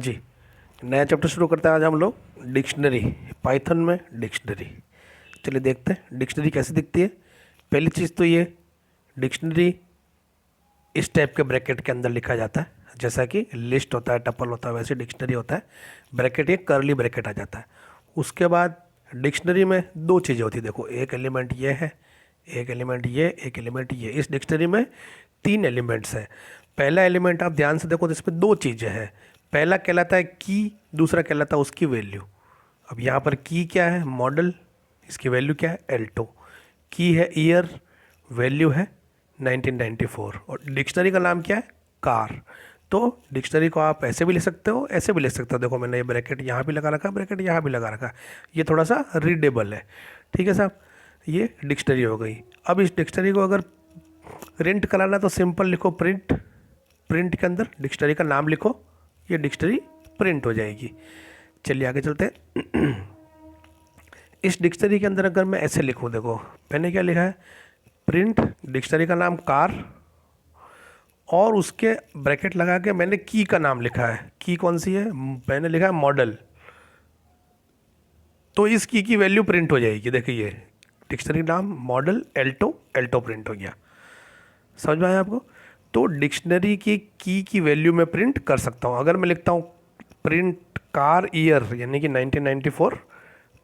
जी, नया चैप्टर शुरू करते हैं आज हम लोग डिक्शनरी, पाइथन में डिक्शनरी। चलिए देखते हैं डिक्शनरी कैसे दिखती है। पहली चीज़ तो ये, डिक्शनरी इस टाइप के ब्रैकेट के अंदर लिखा जाता है, जैसा कि लिस्ट होता है, टपल होता है, वैसे डिक्शनरी होता है। ब्रैकेट, ये कर्ली ब्रैकेट आ जाता है। उसके बाद डिक्शनरी में दो चीज़ें होती है, देखो एक एलिमेंट ये है, एक एलिमेंट ये, एक एलिमेंट ये। इस डिक्शनरी में तीन एलिमेंट्स हैं। पहला एलिमेंट आप ध्यान से देखो तो इसमें दो चीज़ें हैं। पहला कहलाता है की, दूसरा कहलाता है उसकी वैल्यू। अब यहाँ पर की क्या है? मॉडल। इसकी वैल्यू क्या है? एल्टो। की है ईयर, वैल्यू है 1994, और डिक्शनरी का नाम क्या है? कार। तो डिक्शनरी को आप ऐसे भी लिख सकते हो, ऐसे भी लिख सकते हो। देखो मैंने ये ब्रैकेट यहाँ भी लगा रखा है, ब्रैकेट यहाँ भी लगा रखा है, ये थोड़ा सा रीडेबल है। ठीक है साहब, ये डिक्शनरी हो गई। अब इस डिक्शनरी को अगर प्रिंट कराना तो सिंपल लिखो प्रिंट। प्रिंट के अंदर डिक्शनरी का नाम लिखो, ये डिक्शनरी प्रिंट हो जाएगी। चलिए आगे चलते हैं। इस डिक्शनरी के अंदर अगर मैं ऐसे लिखूं, देखो मैंने क्या लिखा है? प्रिंट डिक्शनरी का नाम कार, और उसके ब्रैकेट लगा के मैंने की का नाम लिखा है। की कौन सी है? मैंने लिखा है मॉडल। तो इस की वैल्यू प्रिंट हो जाएगी। देखिए डिक्शनरी नाम मॉडल एल्टो, एल्टो प्रिंट हो गया। समझ में आया आपको? तो डिक्शनरी की वैल्यू मैं प्रिंट कर सकता हूँ। अगर मैं लिखता हूँ प्रिंट कार ईयर, यानी कि 1994,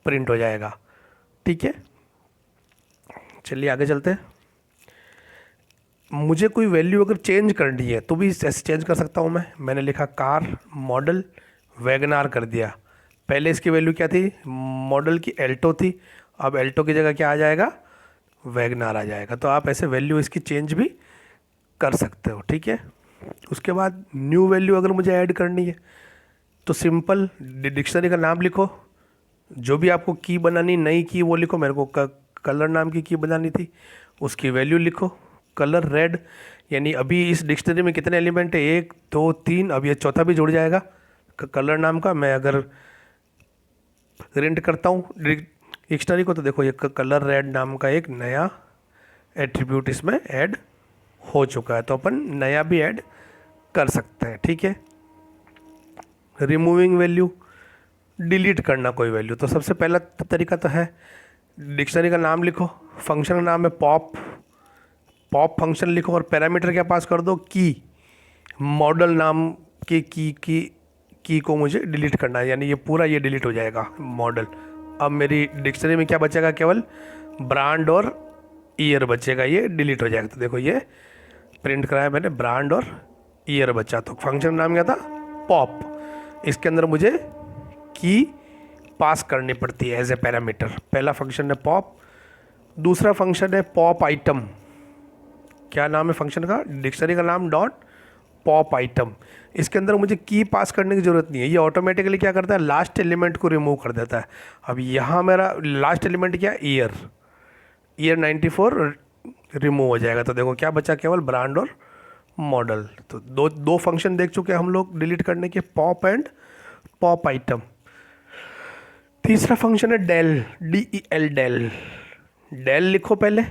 प्रिंट हो जाएगा। ठीक है, चलिए आगे चलते हैं। मुझे कोई वैल्यू अगर चेंज करनी है तो भी ऐसे चेंज कर सकता हूँ मैं। मैंने लिखा कार मॉडल वैगनार कर दिया। पहले इसकी वैल्यू क्या थी? मॉडल की एल्टो थी, अब एल्टो की जगह क्या आ जाएगा? वैगनार आ जाएगा। तो आप ऐसे वैल्यू इसकी चेंज भी कर सकते हो। ठीक है, उसके बाद न्यू वैल्यू अगर मुझे ऐड करनी है तो सिंपल डिक्शनरी का नाम लिखो, जो भी आपको की बनानी, नई की वो लिखो। मेरे को कलर नाम की बनानी थी, उसकी वैल्यू लिखो कलर रेड। यानी अभी इस डिक्शनरी में कितने एलिमेंट है? 1 2 3, अब ये चौथा भी जुड़ जाएगा कलर नाम का। मैं अगर प्रिंट करता हूँ डिक्शनरी को तो देखो ये कलर रेड नाम का एक नया एट्रीब्यूट इसमें ऐड हो चुका है, तो अपन नया भी ऐड कर सकते हैं। ठीक है, रिमूविंग वैल्यू, डिलीट करना कोई वैल्यू। तो सबसे पहला तरीका तो है डिक्शनरी का नाम लिखो, फंक्शन का नाम है पॉप, पॉप फंक्शन लिखो, और पैरामीटर क्या पास कर दो? की। मॉडल नाम के की को मुझे डिलीट करना है, यानी ये पूरा ये डिलीट हो जाएगा मॉडल। अब मेरी डिक्शनरी में क्या बचेगा? केवल ब्रांड और ईयर बचेगा, ये डिलीट हो जाएगा। तो देखो ये प्रिंट कराया मैंने, ब्रांड और ईयर बचा। तो फंक्शन नाम क्या था? पॉप। इसके अंदर मुझे की पास करनी पड़ती है एज ए पैरामीटर। पहला फंक्शन है पॉप, दूसरा फंक्शन है पॉप आइटम। क्या नाम है फंक्शन का? डिक्शनरी का नाम डॉट पॉप आइटम। इसके अंदर मुझे की पास करने की ज़रूरत नहीं है, ये ऑटोमेटिकली क्या करता है? लास्ट एलिमेंट को रिमूव कर देता है। अब यहाँ मेरा लास्ट एलिमेंट क्या? ईयर। ईयर 94 रिमूव हो जाएगा। तो देखो क्या बचा? केवल ब्रांड और मॉडल। तो दो फंक्शन देख चुके हैं हम लोग डिलीट करने के, पॉप एंड पॉप आइटम। तीसरा फंक्शन है डेल, DEL डेल। डेल लिखो पहले,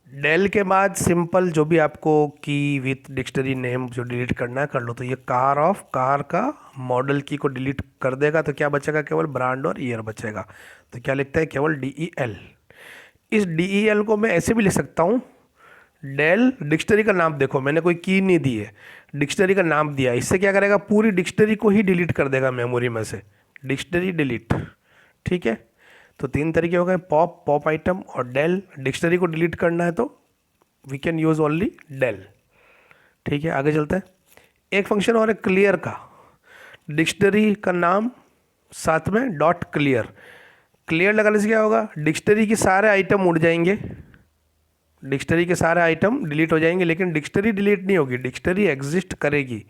डेल के बाद सिंपल जो भी आपको की विथ डिक्शनरी नेम जो डिलीट करना है कर लो। तो ये कार ऑफ, कार का मॉडल की को डिलीट कर देगा, तो क्या बचेगा? केवल ब्रांड और ईयर बचेगा। तो क्या लिखता है? केवल DEL। इस DEL को मैं ऐसे भी लिख सकता हूँ, डेल डिक्शनरी का नाम। देखो मैंने कोई की नहीं दी है, डिक्शनरी का नाम दिया। इससे क्या करेगा? पूरी डिक्शनरी को ही डिलीट कर देगा मेमोरी में से, डिक्शनरी डिलीट। ठीक है, तो तीन तरीके हो गए, पॉप, पॉप आइटम और डेल। डिक्शनरी को डिलीट करना है तो we can use only del. ठीक है, आगे चलते हैं। एक फंक्शन और है क्लियर का। डिक्शनरी का नाम साथ में डॉट क्लियर। क्लियर लगाने से क्या होगा? डिक्शनरी के सारे आइटम उड़ जाएंगे, डिक्शनरी के सारे आइटम डिलीट हो जाएंगे, लेकिन डिक्शनरी डिलीट नहीं होगी, डिक्शनरी एग्जिस्ट करेगी,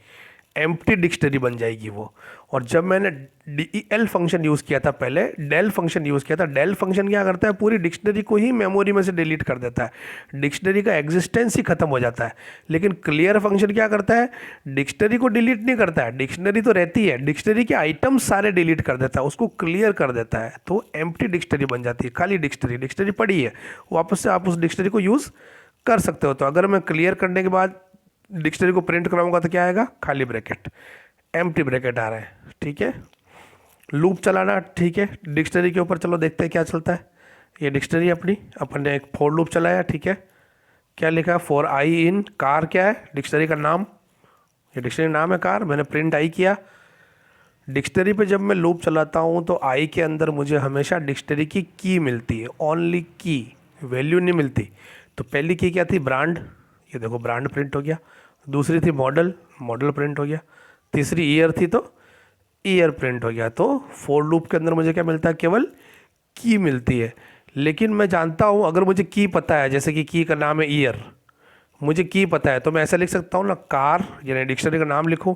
एम्प्टी डिक्शनरी बन जाएगी वो। और जब मैंने DEL फंक्शन यूज़ किया था पहले, डेल फंक्शन यूज़ किया था, डेल फंक्शन क्या करता है? पूरी डिक्शनरी को ही मेमोरी में से डिलीट कर देता है, डिक्शनरी का एग्जिस्टेंस ही खत्म हो जाता है। लेकिन क्लियर फंक्शन क्या करता है? डिक्शनरी को डिलीट नहीं करता है, डिक्शनरी तो रहती है, डिक्शनरी के आइटम्स सारे डिलीट कर देता है, उसको क्लियर कर देता है, तो एम्प्टी डिक्शनरी बन जाती है, खाली डिक्शनरी। डिक्शनरी पड़ी है, वापस से आप उस डिक्शनरी को यूज़ कर सकते हो। तो अगर मैं क्लियर करने के बाद डिक्शनरी को प्रिंट कराऊंगा तो क्या आएगा? खाली ब्रैकेट, एम्प्टी ब्रैकेट आ रहा है। ठीक है। लूप चलाना, ठीक है। डिक्शनरी के ऊपर चलो देखते हैं क्या चलता है। ये डिक्शनरी अपनी, अपन ने एक फॉर लूप चलाया, ठीक है। क्या लिखा है, फॉर आई इन कार, क्या है डिक्शनरी का नाम, ये डिक्शनरी नाम है कार, मैंने प्रिंट आई किया। डिक्शनरी पे जब मैं लूप चलाता हूँ तो आई के अंदर मुझे हमेशा डिक्शनरी की मिलती है, ओनली की, वैल्यू नहीं मिलती। तो पहली की क्या थी, ब्रांड, ये देखो ब्रांड प्रिंट हो गया। दूसरी थी मॉडल, मॉडल प्रिंट हो गया। तीसरी ईयर थी तो ईयर प्रिंट हो गया। तो फॉर लूप के अंदर मुझे क्या मिलता है, केवल की मिलती है। लेकिन मैं जानता हूँ, अगर मुझे की पता है, जैसे कि की का नाम है ईयर, मुझे की पता है, तो मैं ऐसा लिख सकता हूँ ना, कार, यानी डिक्शनरी का नाम लिखूँ,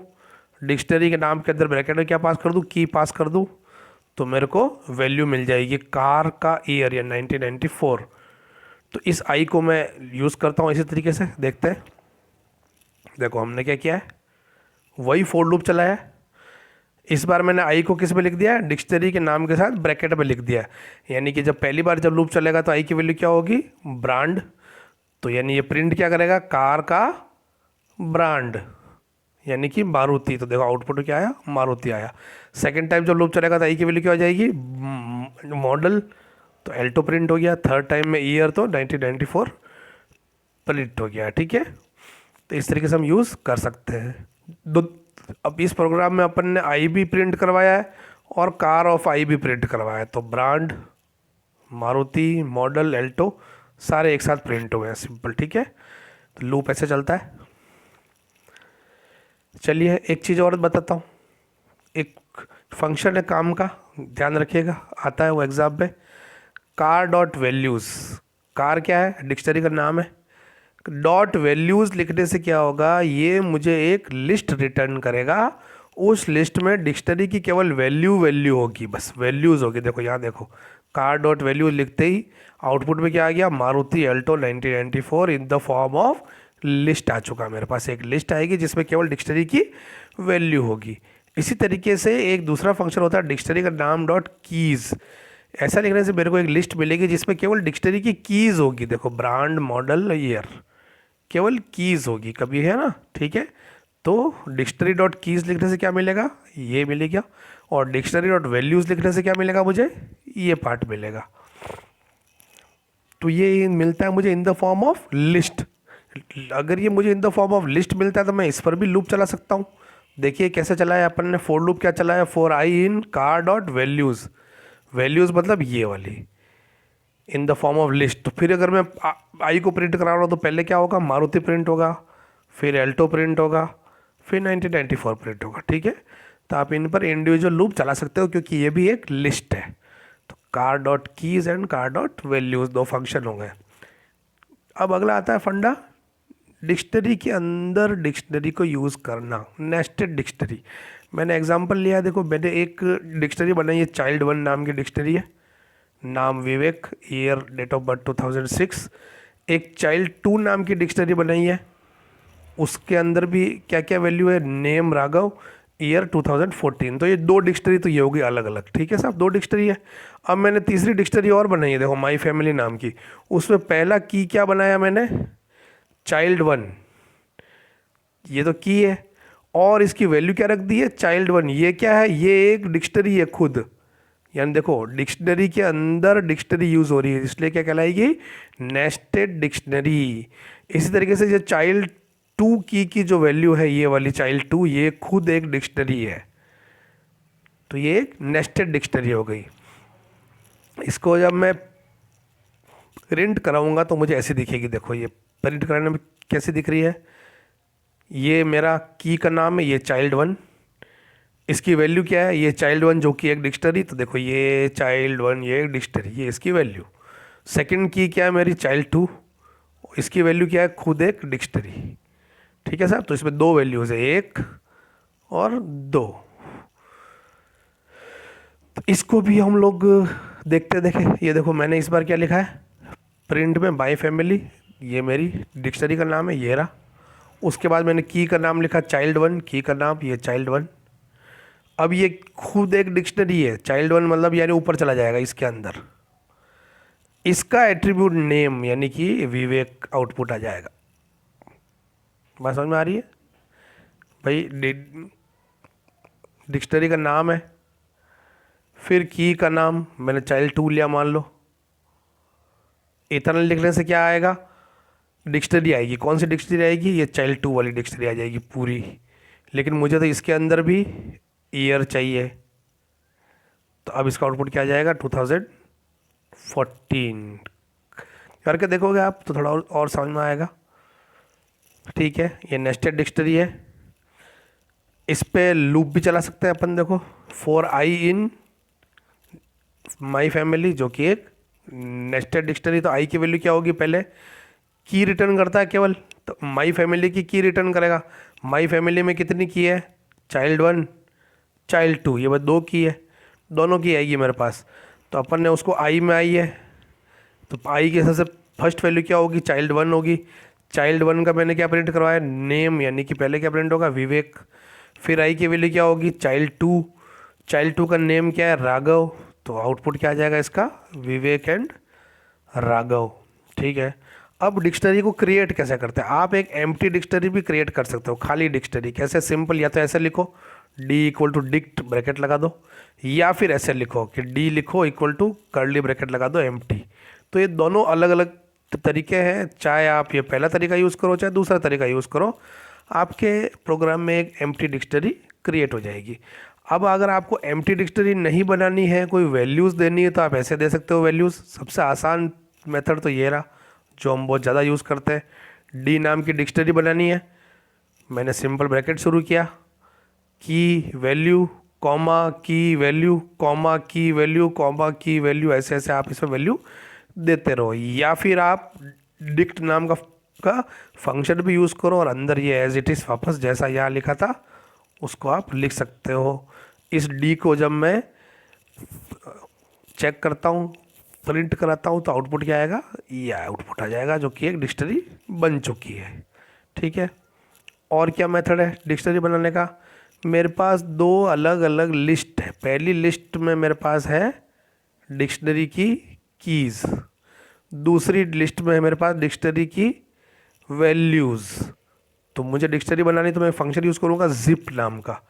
डिक्शनरी के नाम के अंदर ब्रैकेट में क्या पास कर दूँ, की पास कर दूँ, तो मेरे को वैल्यू मिल जाएगी कार का ईयर या 1994। तो इस आई को मैं यूज़ करता हूँ इसी तरीके से, देखते हैं। देखो हमने क्या किया है, वही फॉर लूप चलाया है। इस बार मैंने आई को किस में लिख दिया है, डिक्शनरी के नाम के साथ ब्रैकेट में लिख दिया है। यानी कि जब पहली बार जब लूप चलेगा तो आई की वैल्यू क्या होगी, ब्रांड। तो यानी ये प्रिंट क्या करेगा, कार का ब्रांड, यानी कि मारुति। तो देखो आउटपुट क्या आया, मारुति आया। सेकंड टाइम जब लूप चलेगा तो आई की वैल्यू क्या हो जाएगी, मॉडल, तो एल्टो प्रिंट हो गया। थर्ड टाइम में ईयर तो 1994 प्रिंट हो गया, ठीक है। तो इस तरीके से हम यूज़ कर सकते हैं। दो, अब इस प्रोग्राम में अपन ने आई भी प्रिंट करवाया है और कार ऑफ आई भी प्रिंट करवाया है। तो ब्रांड, मारुति, मॉडल, एल्टो सारे एक साथ प्रिंट हुए हैं, सिंपल, ठीक है। तो लूप ऐसे चलता है। चलिए एक चीज़ और बताता हूँ, एक फंक्शन है काम का, ध्यान रखिएगा, आता है वो एग्जाम में। कार डॉट वैल्यूज़, कार क्या है, डिक्शनरी का नाम है। डॉट वैल्यूज़ लिखने से क्या होगा, ये मुझे एक लिस्ट रिटर्न करेगा। उस लिस्ट में डिक्शनरी की केवल वैल्यू होगी, बस वैल्यूज़ होगी। देखो यहाँ देखो, कार डॉट वैल्यूज लिखते ही आउटपुट में क्या आ गया, Maruti Alto 1994 in the form of list आ चुका। मेरे पास एक लिस्ट आएगी जिसमें केवल डिक्शनरी की वैल्यू होगी। इसी तरीके से एक दूसरा फंक्शन होता है डिक्शनरी का नाम डॉट कीज़। ऐसा लिखने से मेरे को एक लिस्ट मिलेगी जिसमें केवल डिक्शनरी की कीज़ होगी। देखो ब्रांड, मॉडल, ईयर, केवल कीज़ होगी, कभी है ना, ठीक है। तो डिक्शनरी डॉट कीज़ लिखने से क्या मिलेगा, ये मिलेगा। और डिक्शनरी डॉट वैल्यूज़ लिखने से क्या मिलेगा मुझे, ये पार्ट मिलेगा। तो ये मिलता है मुझे इन द फॉर्म ऑफ लिस्ट। अगर ये मुझे इन द फॉर्म ऑफ लिस्ट मिलता है तो मैं इस पर भी लूप चला सकता हूँ। देखिए कैसे चला है अपन ने, फॉर लूप क्या चला है, for I in car dot values, values मतलब ये वाली, इन द फॉर्म ऑफ लिस्ट। तो फिर अगर मैं आई को प्रिंट करा रहा हूँ तो पहले क्या होगा, मारुति प्रिंट होगा, फिर एल्टो प्रिंट होगा, फिर 1994 प्रिंट होगा, ठीक है। तो आप इन पर इंडिविजुअल लूप चला सकते हो क्योंकि ये भी एक लिस्ट है। तो car dot keys and car dot values दो फंक्शन हो गए। अब अगला आता है फंडा, डिक्शनरी के अंदर डिक्शनरी को यूज़ करना, नेस्टेड डिक्शनरी। मैंने एग्जांपल लिया है, देखो मैंने एक डिक्शनरी बनाई है, चाइल्ड वन नाम की डिक्शनरी है, नाम विवेक, ईयर डेट ऑफ बर्थ 2006। एक चाइल्ड टू नाम की डिक्शनरी बनाई है, उसके अंदर भी क्या क्या वैल्यू है, नेम राघव, ईयर 2014। तो ये दो डिक्शनरी तो ये होगी अलग अलग, ठीक है साहब, दो डिक्शनरी है। अब मैंने तीसरी डिक्शनरी और बनाई है, देखो माई फैमिली नाम की। उसमें पहला की क्या बनाया मैंने, चाइल्ड वन, ये तो की है, और इसकी वैल्यू क्या रख दी है, चाइल्ड वन। ये क्या है, ये एक डिक्शनरी है खुद, यानी देखो डिक्शनरी के अंदर डिक्शनरी यूज़ हो रही है, इसलिए क्या कहलाएगी, नेस्टेड डिक्शनरी। इसी तरीके से जो चाइल्ड टू की जो वैल्यू है, ये वाली चाइल्ड टू, ये खुद एक डिक्शनरी है, तो ये एक नेस्टेड डिक्शनरी हो गई। इसको जब मैं प्रिंट कराऊंगा तो मुझे ऐसी दिखेगी, देखो ये प्रिंट कराने में कैसी दिख रही है, ये मेरा की का नाम है, ये चाइल्ड वन, इसकी वैल्यू क्या है, ये चाइल्ड वन जो कि एक डिक्शनरी। तो देखो ये चाइल्ड वन, ये एक डिक्शनरी, ये इसकी वैल्यू। सेकंड की क्या है मेरी, चाइल्ड टू, इसकी वैल्यू क्या है, खुद एक डिक्शनरी, ठीक है साहब। तो इसमें दो वैल्यूज़ है, एक और दो। तो इसको भी हम लोग देखते देखें। ये देखो मैंने इस बार क्या लिखा है, प्रिंट में बाई फैमिली, ये मेरी डिक्शनरी का नाम है, ये रहा। उसके बाद मैंने की का नाम लिखा चाइल्ड वन, की का नाम ये चाइल्ड वन। अब ये खुद एक डिक्शनरी है, चाइल्ड वन मतलब यानी ऊपर चला जाएगा इसके अंदर, इसका एट्रीब्यूट नेम यानी कि विवेक आउटपुट आ जाएगा। बात समझ में आ रही है भाई, डिक्शनरी का नाम है, फिर की का नाम मैंने चाइल्ड 2 लिया मान लो। इतना लिखने से क्या आएगा, डिक्शनरी आएगी। कौन सी डिक्शनरी आएगी, ये चाइल्ड 2 वाली डिक्शनरी आ जाएगी पूरी। लेकिन मुझे तो इसके अंदर भी ईयर चाहिए, तो अब इसका आउटपुट क्या आ जाएगा, 2014। करके देखोगे आप तो थोड़ा और समझ में आएगा। ठीक है, ये नेस्टेड डिक्शनरी है, इस पे लूप भी चला सकते हैं अपन। देखो, for I in my family, जो कि एक नेस्टेड डिक्शनरी, तो आई की वैल्यू क्या होगी, पहले की रिटर्न करता है केवल, तो माई फैमिली की रिटर्न करेगा। माई फैमिली में कितनी की है, चाइल्ड 1 चाइल्ड 2, ये बस 2 की है, दोनों की आएगी मेरे पास। तो अपन ने उसको आई में आई है, तो आई की सबसे फर्स्ट वैल्यू क्या होगी, चाइल्ड 1 होगी। चाइल्ड 1 का मैंने क्या प्रिंट करवाया, नेम, यानी कि पहले क्या प्रिंट होगा, विवेक। फिर आई की वैल्यू क्या होगी, चाइल्ड 2, चाइल्ड 2 का नेम क्या है, राघव। तो आउटपुट क्या आ जाएगा इसका, विवेक एंड राघव। ठीक है, अब डिक्शनरी को क्रिएट कैसे करते हैं, आप एक एम्प्टी डिक्शनरी भी क्रिएट कर सकते हो, खाली डिक्शनरी। कैसे, सिंपल, या तो ऐसे लिखो D equal to dict bracket लगा दो, या फिर ऐसे लिखो कि डी लिखो इक्वल टू कर्ली ब्रैकेट लगा दो एम्प्टी। तो ये दोनों अलग अलग तरीके हैं, चाहे आप ये पहला तरीका यूज़ करो चाहे दूसरा तरीका यूज़ करो, आपके प्रोग्राम में एक एम्प्टी डिक्शनरी क्रिएट हो जाएगी। अब अगर आपको एम्प्टी डिक्शनरी नहीं बनानी है, कोई वैल्यूज़ देनी है, तो आप ऐसे दे सकते हो वैल्यूज़। सबसे आसान मेथड तो ये रहा, जो हम बहुत ज़्यादा यूज़ करते हैं। डी नाम की डिक्शनरी बनानी है, मैंने सिंपल ब्रैकेट शुरू किया, की वैल्यू कॉमा की वैल्यू कॉमा की वैल्यू कॉमा की वैल्यू, ऐसे ऐसे आप इसमें वैल्यू देते रहो। या फिर आप डिक्ट नाम का फंक्शन भी यूज़ करो और अंदर ये एज इट इज़ वापस जैसा यहाँ लिखा था उसको आप लिख सकते हो। इस डी को जब मैं चेक करता हूँ, प्रिंट कराता हूँ, तो आउटपुट क्या आएगा, ये आउटपुट आ जाएगा, जो कि एक डिक्शनरी बन चुकी है। ठीक है, और क्या मेथड है डिक्शनरी बनाने का, मेरे पास 2 अलग अलग लिस्ट है। पहली लिस्ट में मेरे पास है डिक्शनरी की कीज़, दूसरी लिस्ट में है मेरे पास डिक्शनरी की वैल्यूज़। तो मुझे डिक्शनरी बनानी, तो मैं फंक्शन यूज़ करूँगा जिप नाम का।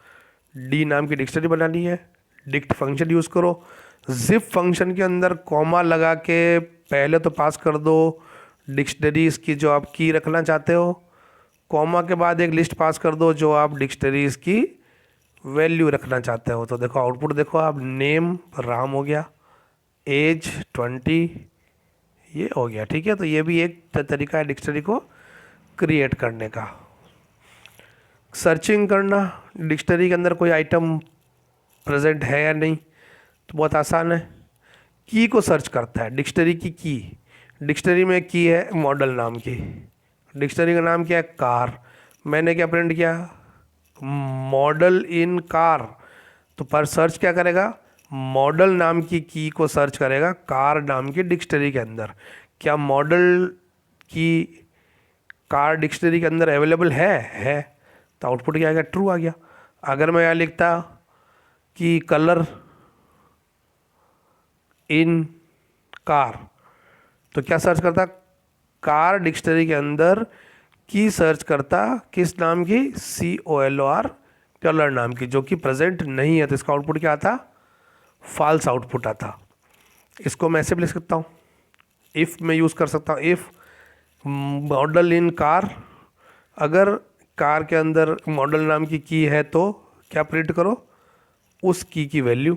डी नाम की डिक्शनरी बनानी है, डिक्ट फंक्शन यूज़ करो। जिप फंक्शन के अंदर कॉमा लगा के पहले तो पास कर दो डिक्शनरीज़ की जो आप की रखना चाहते हो, कॉमा के बाद एक लिस्ट पास कर दो जो आप डिक्शनरीज़ की वैल्यू रखना चाहते हो। तो देखो आउटपुट देखो आप, नेम राम हो गया, एज 20 ये हो गया। ठीक है, तो ये भी एक तरीका है डिक्शनरी को क्रिएट करने का। सर्चिंग करना, डिक्शनरी के अंदर कोई आइटम प्रेजेंट है या नहीं, तो बहुत आसान है, की को सर्च करता है, डिक्शनरी की। डिक्शनरी में की है मॉडल नाम की, डिक्शनरी का नाम क्या है, कार। मैंने क्या प्रिंट किया, मॉडल इन कार। तो पर सर्च क्या करेगा, मॉडल नाम की को सर्च करेगा कार नाम की डिक्शनरी के अंदर। क्या मॉडल की कार डिक्शनरी के अंदर अवेलेबल है, तो आउटपुट क्या आएगा, ट्रू आ गया। अगर मैं यहाँ लिखता कि कलर इन कार, तो क्या सर्च करता, कार डिक्शनरी के अंदर की सर्च करता किस नाम की, COLOR कलर नाम की, जो कि प्रेजेंट नहीं है। तो इसका आउटपुट क्या आता, फॉल्स आउटपुट आता। इसको मैं ऐसे भी लिख सकता हूँ, इफ़ में यूज़ कर सकता हूँ, इफ़ मॉडल इन कार, अगर कार के अंदर मॉडल नाम की है तो क्या प्रिंट करो, उस की वैल्यू,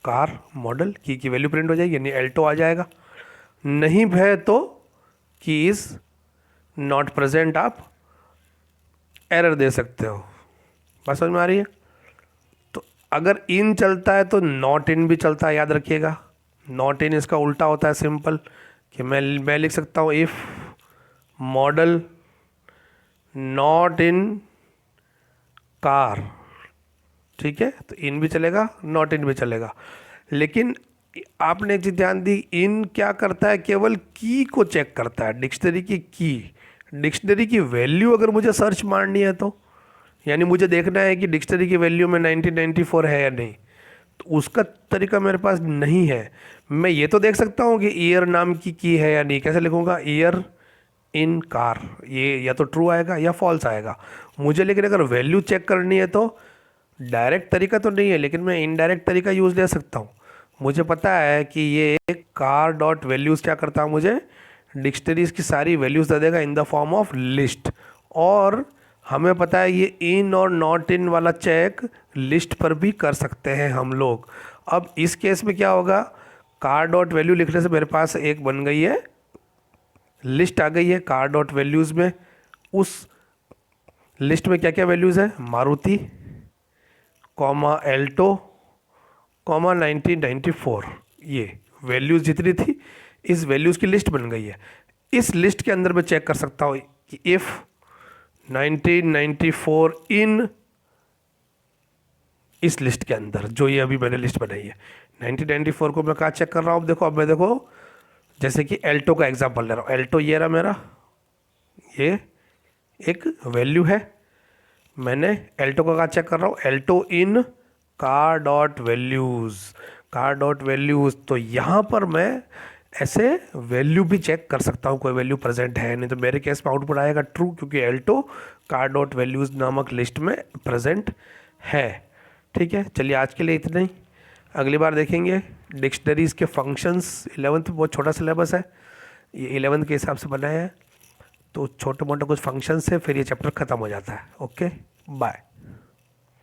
कार मॉडल की वैल्यू प्रिंट हो जाएगी, यानी एल्टो आ जाएगा। नहीं है तो की इज़ नॉट प्रेजेंट, आप एरर दे सकते हो। बात समझ में आ रही है। तो अगर इन चलता है तो नॉट इन भी चलता है, याद रखिएगा। नॉट इन इसका उल्टा होता है, सिंपल कि मैं लिख सकता हूँ if model not in car. ठीक है, तो इन भी चलेगा, नॉट इन भी चलेगा। लेकिन आपने एक चीज़ ध्यान दी, इन क्या करता है, केवल की को चेक करता है, डिक्शनरी की। डिक्शनरी की वैल्यू अगर मुझे सर्च मारनी है तो, यानी मुझे देखना है कि डिक्शनरी की वैल्यू में 1994 है या नहीं, तो उसका तरीका मेरे पास नहीं है। मैं ये तो देख सकता हूँ कि ईयर नाम की है या नहीं। कैसे लिखूँगा, ईयर इन कार, ये या तो ट्रू आएगा या फॉल्स आएगा मुझे। लेकिन अगर वैल्यू चेक करनी है तो डायरेक्ट तरीका तो नहीं है, लेकिन मैं इनडायरेक्ट तरीका यूज़ ले सकता हूँ। मुझे पता है कि ये कार डॉट वैल्यूज़ क्या करता है, मुझे डिक्शनरीज की सारी वैल्यूज़ दे देगा इन द फॉर्म ऑफ लिस्ट। और हमें पता है ये इन और नॉट इन वाला चेक लिस्ट पर भी कर सकते हैं हम लोग। अब इस केस में क्या होगा, कार डॉट वैल्यू लिखने से मेरे पास एक बन गई है, लिस्ट आ गई है कार डॉट वैल्यूज़ में। उस लिस्ट में क्या क्या वैल्यूज़ है, मारुति कॉमा एल्टो कॉमा 1994, ये वैल्यूज़ जितनी थी इस वैल्यूज़ की लिस्ट बन गई है। इस लिस्ट के अंदर मैं चेक कर सकता हूँ कि इफ़ 1994 इन इस लिस्ट के अंदर, जो ये अभी मैंने लिस्ट बनाई है 1994 को मैं कहाँ चेक कर रहा हूँ। अब देखो, अब मैं देखो जैसे कि एल्टो का एग्जांपल ले रहा हूँ। एल्टो ये रहा मेरा, ये एक वैल्यू है। मैंने एल्टो का कहाँ चेक कर रहा हूँ, एल्टो इन car dot values, car dot values. तो यहाँ पर मैं ऐसे वैल्यू भी चेक कर सकता हूँ कोई वैल्यू प्रेजेंट है नहीं, तो मेरे केस में आउटपुट आएगा ट्रू, क्योंकि एल्टो कार डॉट वैल्यूज़ नामक लिस्ट में प्रेजेंट है। ठीक है, चलिए आज के लिए इतना ही, अगली बार देखेंगे डिक्शनरीज़ के फंक्शंस। 11th बहुत छोटा सिलेबस है, ये 11th के हिसाब से बनाया है, तो छोटे मोटे कुछ फंक्शंस से फिर ये चैप्टर ख़त्म हो जाता है। Okay, bye.